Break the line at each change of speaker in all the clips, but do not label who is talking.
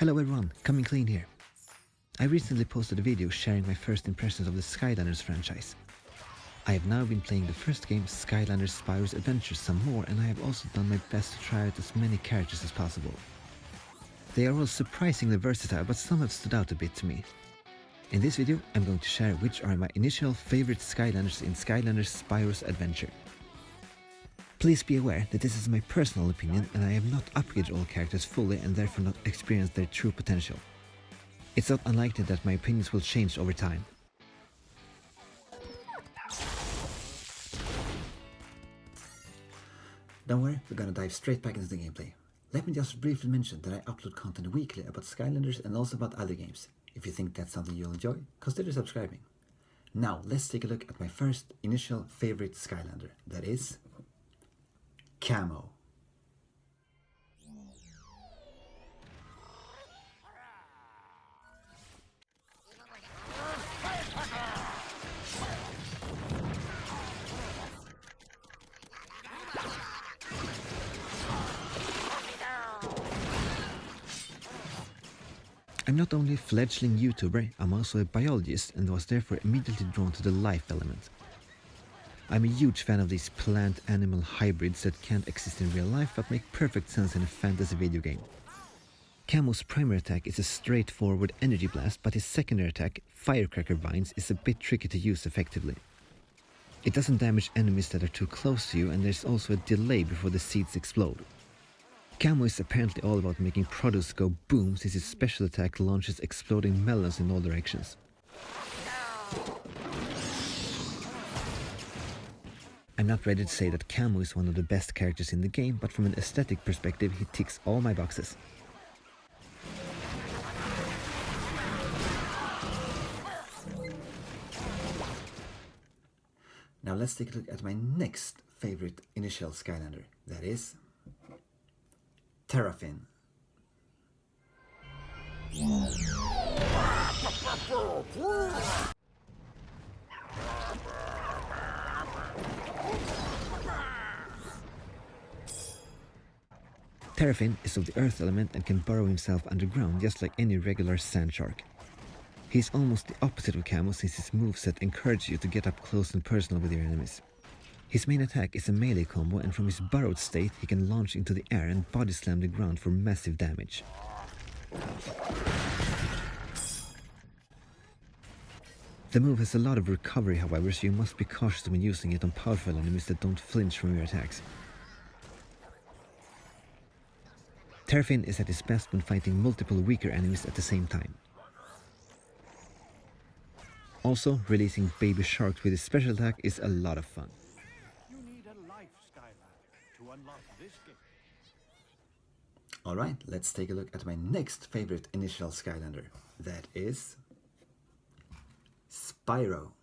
Hello everyone, Coming Clean here. I recently posted a video sharing my first impressions of the Skylanders franchise. I have now been playing the first game, Skylanders Spyro's Adventure, some more, and I have also done my best to try out as many characters as possible. They are all surprisingly versatile, but some have stood out a bit to me. In this video, I'm going to share which are my initial favorite Skylanders in Skylanders Spyro's Adventure. Please be aware that this is my personal opinion and I have not upgraded all characters fully and therefore not experienced their true potential. It's not unlikely that my opinions will change over time. Don't worry, we're gonna dive straight back into the gameplay. Let me just briefly mention that I upload content weekly about Skylanders and also about other games. If you think that's something you'll enjoy, consider subscribing. Now let's take a look at my first initial favorite Skylander, that is Camo. I'm not only a fledgling YouTuber, I'm also a biologist and was therefore immediately drawn to the life element. I'm a huge fan of these plant-animal hybrids that can't exist in real life but make perfect sense in a fantasy video game. Camo's primary attack is a straightforward energy blast, but his secondary attack, Firecracker Vines, is a bit tricky to use effectively. It doesn't damage enemies that are too close to you, and there's also a delay before the seeds explode. Camo is apparently all about making produce go boom, since his special attack launches exploding melons in all directions. I'm not ready to say that Camo is one of the best characters in the game, but from an aesthetic perspective he ticks all my boxes. Now let's take a look at my next favorite initial Skylander, that is Terrafin. Terrafin is of the earth element and can burrow himself underground just like any regular sand shark. He's almost the opposite of Camo, since his moveset encourages you to get up close and personal with your enemies. His main attack is a melee combo, and from his burrowed state he can launch into the air and body slam the ground for massive damage. The move has a lot of recovery however, so you must be cautious when using it on powerful enemies that don't flinch from your attacks. Terrafin is at his best when fighting multiple weaker enemies at the same time. Also, releasing baby sharks with his special attack is a lot of fun.
You need a life Skylander to unlock this game.
Alright, let's take a look at my next favorite initial Skylander. That is Spyro.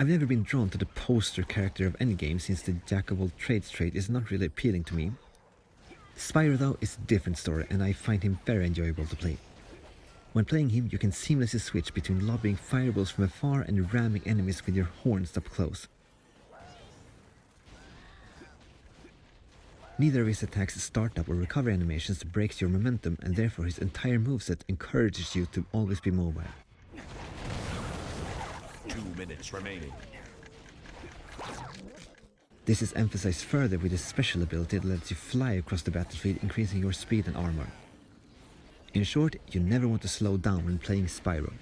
I've never been drawn to the poster character of any game, since the jack-of-all-trades trait is not really appealing to me. Spyro though is a different story, and I find him very enjoyable to play. When playing him you can seamlessly switch between lobbing fireballs from afar and ramming enemies with your horns up close. Neither of his attacks' startup or recovery animations breaks your momentum, and therefore his entire moveset encourages you to always be mobile.
2 minutes remaining.
This is emphasized further with his special ability that lets you fly across the battlefield, increasing your speed and armor. In short, you never want to slow down when playing Spyro.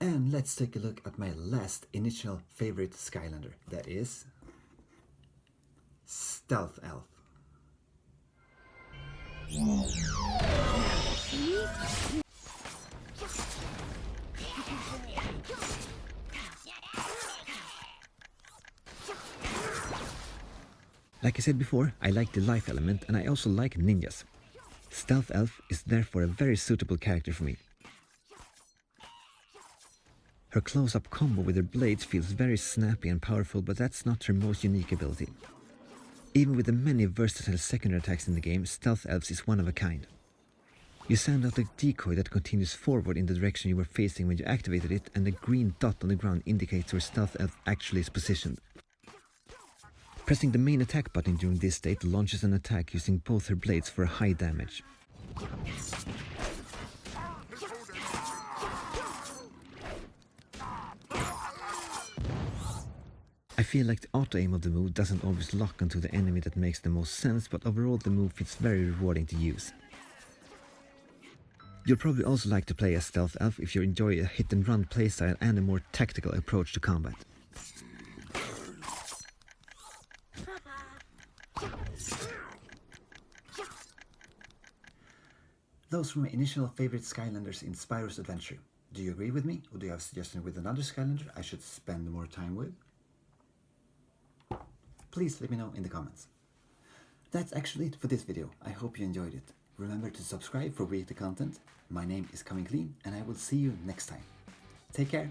And let's take a look at my last initial favorite Skylander, that is Stealth Elf. Like I said before, I like the life element and I also like ninjas. Stealth Elf is therefore a very suitable character for me. Her close-up combo with her blades feels very snappy and powerful, but that's not her most unique ability. Even with the many versatile secondary attacks in the game, Stealth Elves is one of a kind. You send out a decoy that continues forward in the direction you were facing when you activated it, and the green dot on the ground indicates where Stealth Elf actually is positioned. Pressing the main attack button during this state launches an attack using both her blades for a high damage. I feel like the auto-aim of the move doesn't always lock onto the enemy that makes the most sense, but overall the move feels very rewarding to use. You'll probably also like to play as Stealth Elf if you enjoy a hit-and-run playstyle and a more tactical approach to combat. Those were my initial favorite Skylanders in Spyro's adventure. Do you agree with me, or do you have a suggestion with another Skylander I should spend more time with? Please let me know in the comments. That's actually it for this video. I hope you enjoyed it. Remember to subscribe for weekly content. My name is Coming Clean, and I will see you next time. Take care.